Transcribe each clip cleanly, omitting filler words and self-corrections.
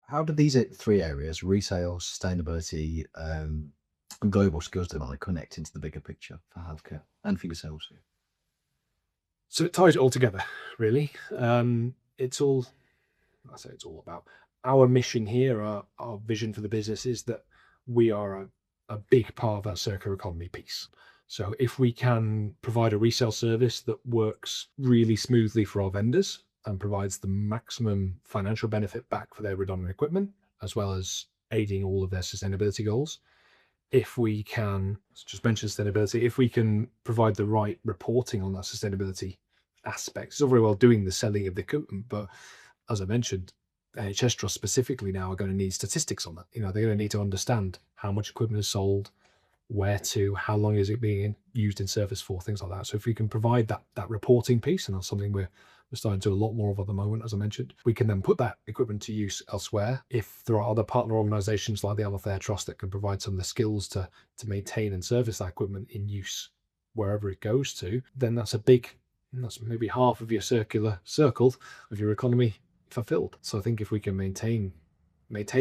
How do these three areas, resale, sustainability, and global skills development, connect into the bigger picture for healthcare and for yourselves? So it ties it all together, really. It's all, I say it's all about our mission here, our vision for the business is that we are a big part of that circular economy piece. So if we can provide a resale service that works really smoothly for our vendors and provides the maximum financial benefit back for their redundant equipment, as well as aiding all of their sustainability goals, if we can just mention sustainability, if we can provide the right reporting on that sustainability aspect, it's all very well doing the selling of the equipment, but as I mentioned, NHS trusts specifically now are going to need statistics on that. They're going to need to understand how much equipment is sold, where to, how long is it being used in service for, things like that. So if we can provide that reporting piece, and that's something we're starting to do a lot more of at the moment, as I mentioned, we can then put that equipment to use elsewhere. If there are other partner organisations like the Alma Fair Trust that can provide some of the skills to maintain and service that equipment in use wherever it goes to, then that's maybe half of your circular circle of your economy fulfilled. So I think if we can maintain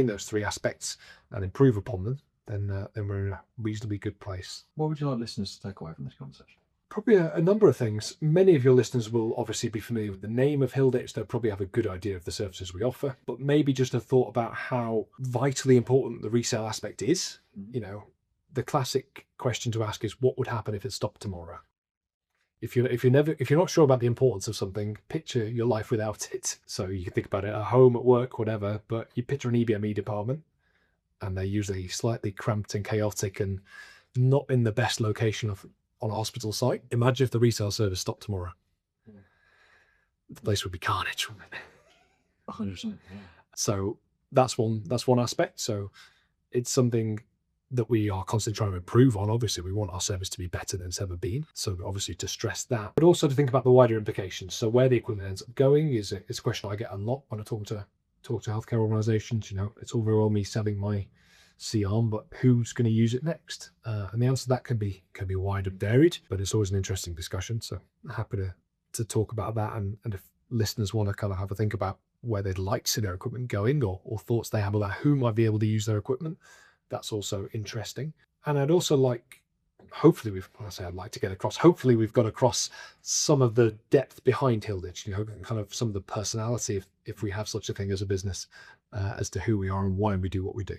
those three aspects and improve upon them, then we're in a reasonably good place. What would you like listeners to take away from this conversation? Probably a number of things. Many of your listeners will obviously be familiar with the name of Hilditch. They'll probably have a good idea of the services we offer, but maybe just a thought about how vitally important the resale aspect is. The classic question to ask is, what would happen if it stopped tomorrow? If you're not sure about the importance of something, picture your life without it. So you can think about it at home, at work, whatever, but you picture an EBME department, and they're usually slightly cramped and chaotic and not in the best location on a hospital site. Imagine if the resale service stopped tomorrow. The place would be carnage, wouldn't it? 100%. Yeah. So that's one aspect. So it's something that we are constantly trying to improve on. Obviously, we want our service to be better than it's ever been. So obviously to stress that, but also to think about the wider implications. So where the equipment ends up going is a question I get a lot when I talk to healthcare organisations. It's all very well me selling my C-arm, but who's going to use it next? And the answer to that can be wide and varied, but it's always an interesting discussion. So I'm happy to talk about that. And if listeners want to kind of have a think about where they'd like to see their equipment going, or thoughts they have about who might be able to use their equipment, that's also interesting. And I'd also like, hopefully I'd like to get across, hopefully we've got across some of the depth behind Hilditch, kind of some of the personality, if we have such a thing as a business, as to who we are and why we do what we do.